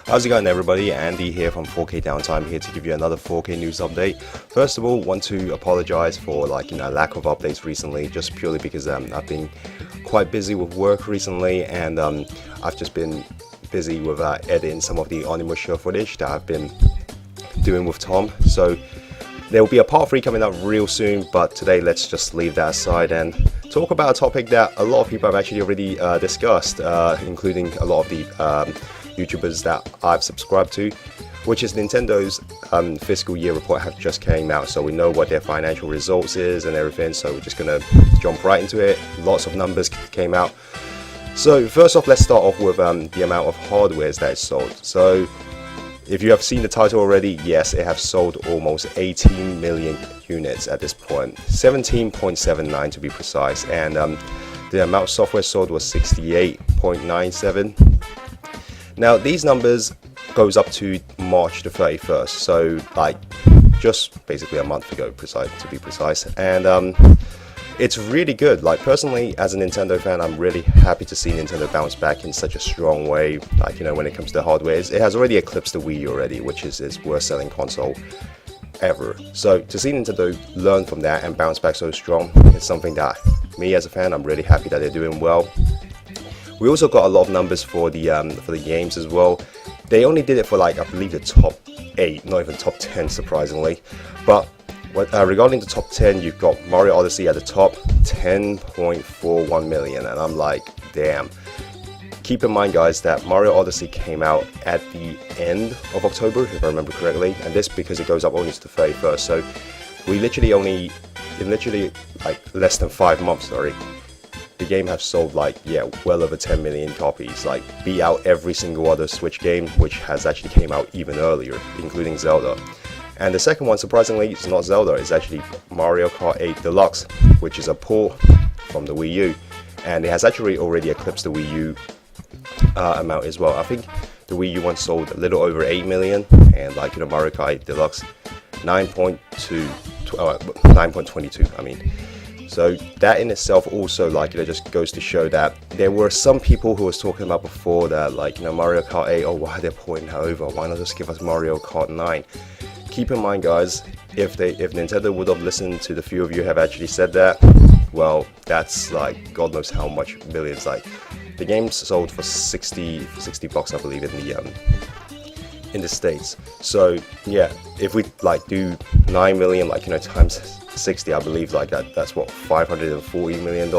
How's it going, everybody? Andy here from 4K Downtime, here to give you another 4K news update. First of all, want to apologize for lack of updates recently, just purely because I've been quite busy with work recently, and I've just been busy with editing some of the Onimusha footage that I've been doing with Tom. So there will be a part 3 coming up real soon, but today let's just leave that aside and talk about a topic that a lot of people have actually already discussed, including a lot of the YouTubers that I've subscribed to, which is Nintendo's fiscal year report have just came out, so we know what their financial results is and everything, so we're just gonna jump right into it. Lots of numbers came out. So first off, let's start off with the amount of hardware that is sold. So if you have seen the title already, yes, it has sold almost 18 million units at this point, 17.79 to be precise, and the amount of software sold was 68.97. Now these numbers goes up to March the 31st, so like just basically a month ago, to be precise, and it's really good. Like personally, as a Nintendo fan, I'm really happy to see Nintendo bounce back in such a strong way. Like, you know, when it comes to hardware, it has already eclipsed the Wii U already, which is its worst selling console ever. So to see Nintendo learn from that and bounce back so strong is something that me as a fan, I'm really happy that they're doing well. We also got a lot of numbers for the games as well. They only did it for like, I believe, the top 8, not even top 10 surprisingly. But regarding the top 10, you've got Mario Odyssey at the top, 10.41 million, and I'm like, damn. Keep in mind, guys, that Mario Odyssey came out at the end of October, if I remember correctly, and this because it goes up only to the 31st. So we in literally like less than 5 months, sorry, the game has sold like, yeah, well over 10 million copies, like beat out every single other Switch game, which has actually came out even earlier, including Zelda. And the second one, surprisingly, is not Zelda, it's actually Mario Kart 8 Deluxe, which is a port from the Wii U, and it has actually already eclipsed the Wii U amount as well. I think the Wii U one sold a little over 8 million, and like, you know, Mario Kart 8 Deluxe 9.22, I mean. So that in itself also, like, you know, just goes to show that there were some people who was talking about before that, like, you know, Mario Kart 8, oh, why they're porting that over, why not just give us Mario Kart 9? Keep in mind, guys, if Nintendo would have listened to the few of you have actually said that, well, that's like God knows how much millions. Like the game sold for 60 bucks, I believe, in the States. So yeah, if we like do 9 million, like, you know, times 60, I believe like that's what, $540 million,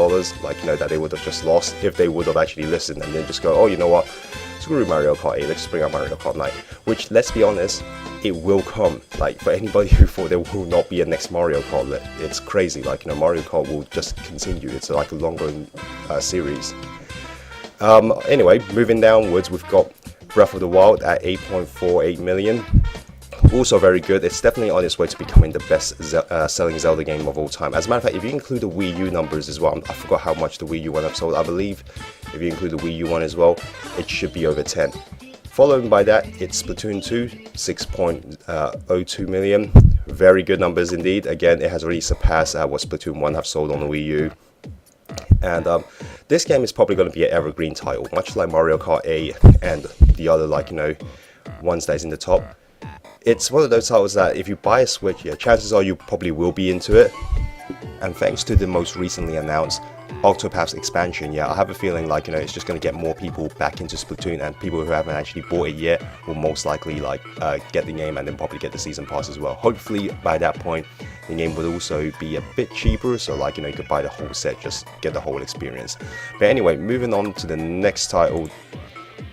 like, you know, that they would have just lost if they would have actually listened and then just go, oh, you know what, screw Mario Kart 8, let's just bring out Mario Kart 9, which, let's be honest, it will come. Like, for anybody who thought there will not be a next Mario Kart, it's crazy. Like, you know, Mario Kart will just continue. It's like a long-going series. Anyway, moving downwards, we've got Breath of the Wild at 8.48 million. Also very good. It's definitely on its way to becoming the best selling Zelda game of all time. As a matter of fact, if you include the Wii U numbers as well, I forgot how much the Wii U one have sold. I believe if you include the Wii U one as well, it should be over 10. Following by that, it's Splatoon 2, 6.02 million. Very good numbers indeed. Again, it has already surpassed what Splatoon 1 have sold on the Wii U. And this game is probably going to be an evergreen title, much like Mario Kart 8 and the other, like, you know, ones that is in the top. It's one of those titles that if you buy a Switch, yeah, chances are you probably will be into it. And thanks to the most recently announced Octopath's expansion, yeah, I have a feeling like, you know, it's just going to get more people back into Splatoon, and people who haven't actually bought it yet will most likely like get the game and then probably get the season pass as well. Hopefully by that point the game would also be a bit cheaper, so like, you know, you could buy the whole set, just get the whole experience. But anyway, moving on to the next title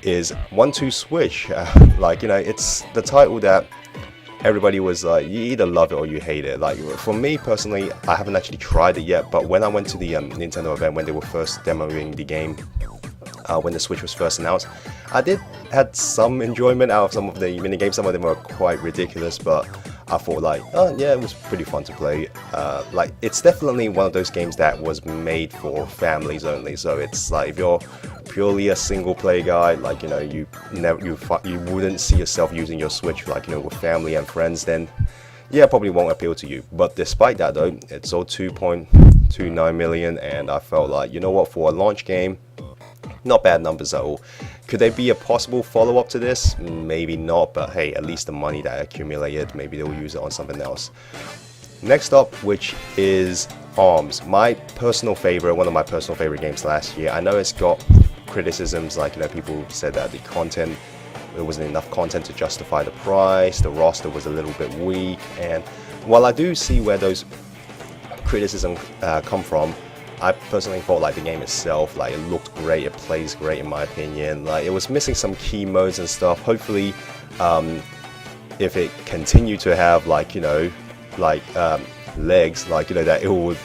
is 1-2 Switch. Like, you know, it's the title that everybody was like, you either love it or you hate it. Like, for me personally, I haven't actually tried it yet, but when I went to the Nintendo event when they were first demoing the game, when the Switch was first announced, I had some enjoyment out of some of the mini games. Some of them were quite ridiculous, but I thought like, oh yeah, it was pretty fun to play. Like, it's definitely one of those games that was made for families only. So it's like, if you're purely a single play guy, like, you know, you wouldn't see yourself using your Switch, like, you know, with family and friends, then yeah, probably won't appeal to you. But despite that though, it sold 2.29 million, and I felt like, you know what, for a launch game, Not bad numbers at all. Could they be a possible follow-up to this? Maybe not, but hey, at least the money that I accumulated, maybe they'll use it on something else. Next up, which is ARMS, my personal favorite, one of my personal favorite games last year. I know it's got criticisms, like, people said that the content, there wasn't enough content to justify the price, the roster was a little bit weak, and while I do see where those criticisms come from, I personally thought like the game itself, like it looked great, it plays great in my opinion. Like it was missing some key modes and stuff. Hopefully, if it continued to have like legs, like that it would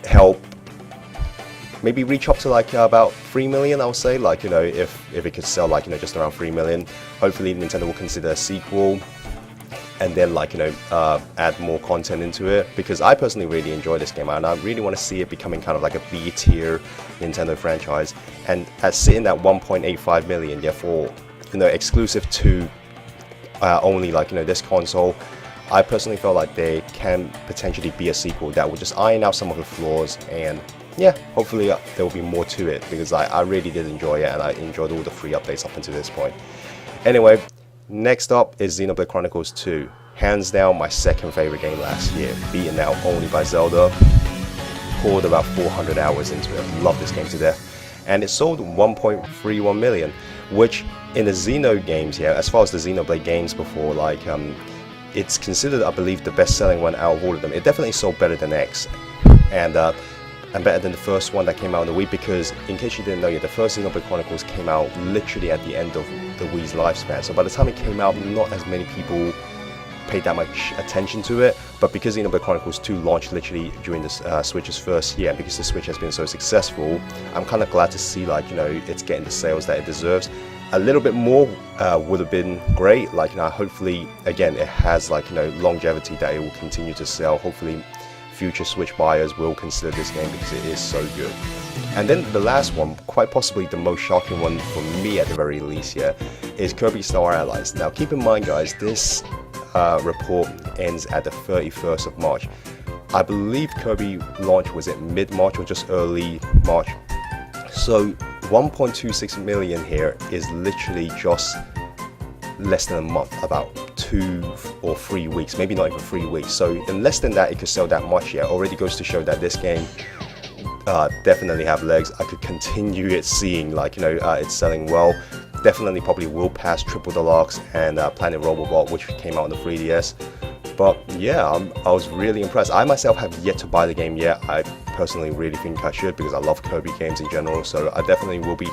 help maybe reach up to like about 3 million. I would say like if it could sell like just around 3 million. Hopefully Nintendo will consider a sequel. And then like add more content into it, because I personally really enjoy this game and I really want to see it becoming kind of like a B tier Nintendo franchise, and at sitting at 1.85 million, therefore exclusive to only like this console, I personally felt like there can potentially be a sequel that will just iron out some of the flaws, and yeah, hopefully there will be more to it, because I really did enjoy it and I enjoyed all the free updates up until this point. Anyway, next up is Xenoblade Chronicles 2. Hands down my second favorite game last year, beaten out only by Zelda. Poured about 400 hours into it. Love this game to death. And it sold 1.31 million, which in the Xeno games, as far as the Xenoblade games before, like it's considered, I believe, the best-selling one out of all of them. It definitely sold better than X, and better than the first one that came out on the Wii, because in case you didn't know yet, the first Xenoblade Chronicles came out literally at the end of the Wii's lifespan. So by the time it came out, not as many people paid that much attention to it, but because Xenoblade Chronicles 2 launched literally during this Switch's first year, and because the Switch has been so successful, I'm kind of glad to see like it's getting the sales that it deserves. A little bit more would have been great. Like hopefully again it has like longevity that it will continue to sell. Hopefully future Switch buyers will consider this game because it is so good. And then the last one, quite possibly the most shocking one for me at the very least is Kirby Star Allies. Now keep in mind guys, this report ends at the 31st of March. I believe Kirby launch was it mid-March or just early March. So 1.26 million here is literally just less than a month, about 2 or 3 weeks, maybe not even 3 weeks. So in less than that it could sell that much. Already goes to show that this game definitely have legs. I could continue it seeing like it's selling well. Definitely probably will pass Triple Deluxe and Planet Robobot, which came out on the 3DS. But yeah, I was really impressed. I myself have yet to buy the game yet. I personally really think I should, because I love Kirby games in general, so I definitely will be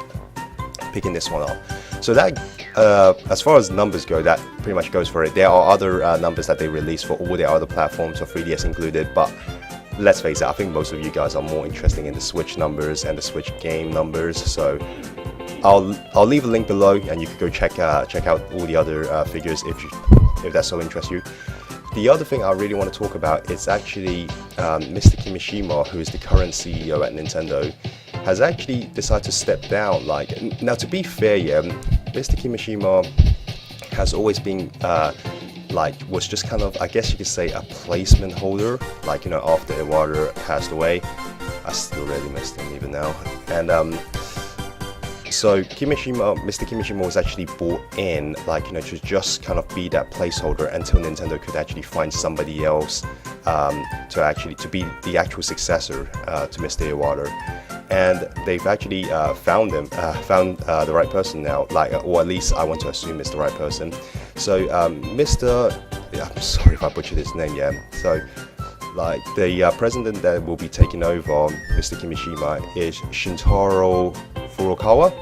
picking this one up. So that as far as numbers go, that pretty much goes for it. There are other numbers that they release for all their other platforms, so 3DS included, but let's face it, I think most of you guys are more interested in the Switch numbers and the Switch game numbers, so I'll leave a link below and you can go check out all the other figures if that so interests you. The other thing I really want to talk about is actually Mr. Kimishima, who is the current CEO at Nintendo, has actually decided to step down. Like, now to be fair, Mr. Kimishima has always been was just kind of, I guess you could say, a placement holder. Like after Iwata passed away, I still really miss him even now. And so Mr. Kimishima was actually brought in, to just kind of be that placeholder until Nintendo could actually find somebody else to be the actual successor to Mr. Iwata. And they've actually found the right person now, or at least I want to assume it's the right person. So I'm sorry if I butchered his name, So the president that will be taking over Mr. Kimishima is Shintaro Furukawa.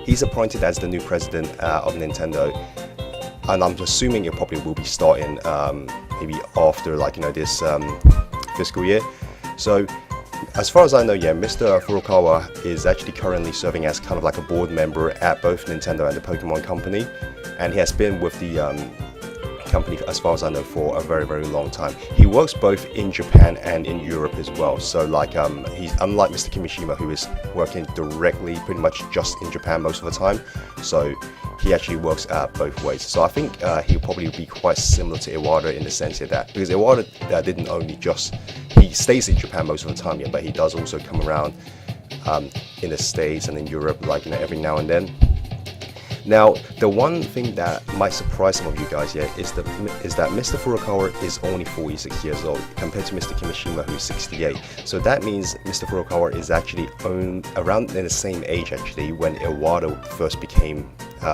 He's appointed as the new president of Nintendo, and I'm assuming it probably will be starting maybe after this fiscal year. So as far as I know, Mr. Furukawa is actually currently serving as kind of like a board member at both Nintendo and the Pokemon Company, and he has been with the company, as far as I know, for a very, very long time. He works both in Japan and in Europe as well. So he's unlike Mr. Kimishima, who is working directly pretty much just in Japan most of the time. So he actually works both ways. So I think he'll probably be quite similar to Iwata in the sense of that, because Iwata didn't only he stays in Japan most of the time, but he does also come around in the States and in Europe, like, every now and then. Now, the one thing that might surprise some of you guys here is that Mr. Furukawa is only 46 years old compared to Mr. Kimishima, who's 68. So that means Mr. Furukawa is actually around in the same age actually when Iwata first became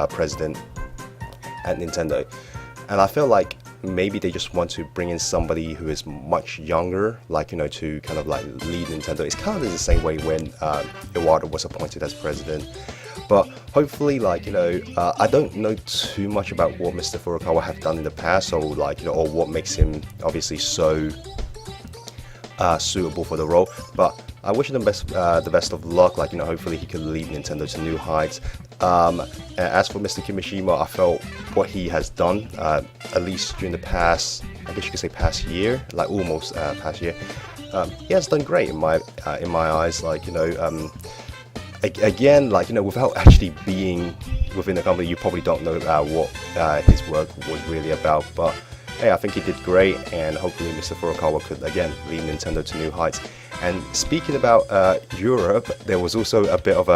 president at Nintendo. And I feel like maybe they just want to bring in somebody who is much younger, like, to kind of like lead Nintendo. It's kind of the same way when Iwata was appointed as president. But hopefully, like, I don't know too much about what Mr. Furukawa have done in the past, or like, or what makes him obviously so suitable for the role. But I wish him the best of luck. Like, hopefully he could lead Nintendo to new heights. As for Mr. Kimishima, I felt what he has done, at least during the past, I guess you could say past year, like almost past year, he has done great in my eyes. Like, again, like, without actually being within the company, you probably don't know what his work was really about. But hey, I think he did great, and hopefully Mr. Furukawa could again lead Nintendo to new heights. And speaking about Europe, there was also a bit of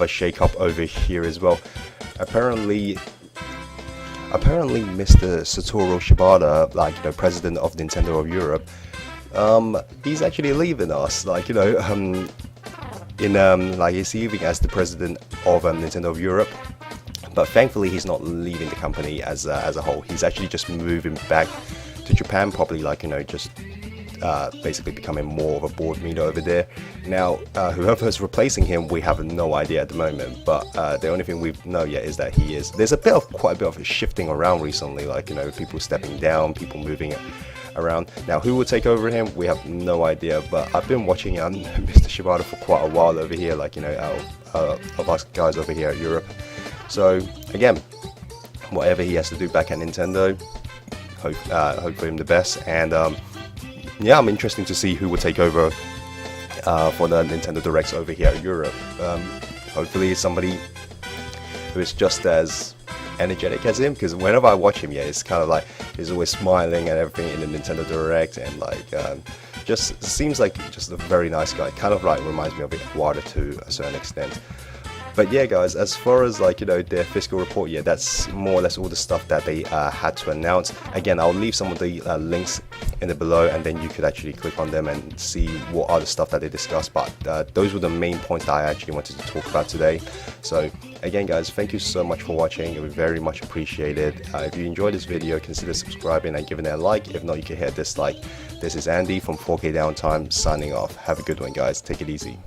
a shake-up over here as well. Apparently Mr. Satoru Shibata, like, president of Nintendo of Europe, he's actually leaving us. Like, like, he's leaving as the president of Nintendo of Europe, but thankfully he's not leaving the company as a whole. He's actually just moving back to Japan, probably, like, just basically becoming more of a board meter over there. Now, whoever's replacing him, we have no idea at the moment, but the only thing we know yet is that he is. There's quite a bit of shifting around recently, like, people stepping down, people moving around. Now, who will take over him, we have no idea, but I've been watching Mr. Shibata for quite a while over here, like, of us guys over here at Europe. So again, whatever he has to do back at Nintendo, hope for him the best. And yeah, I'm interested to see who will take over for the Nintendo Directs over here in Europe. Hopefully it's somebody who is just as energetic as him, because whenever I watch him, yeah, it's kind of like he's always smiling and everything in the Nintendo Direct, and like just seems like just a very nice guy. Kind of like reminds me of Iwata to a certain extent. But yeah, guys, as far as like, their fiscal report, yeah, that's more or less all the stuff that they had to announce. Again, I'll leave some of the links in the below, and then you could actually click on them and see what other stuff that they discussed. But those were the main points that I actually wanted to talk about today. So again, guys, thank you so much for watching. It was very much appreciated. If you enjoyed this video, consider subscribing and giving it a like. If not, you can hit a dislike. This is Andy from 4K Downtime signing off. Have a good one, guys. Take it easy.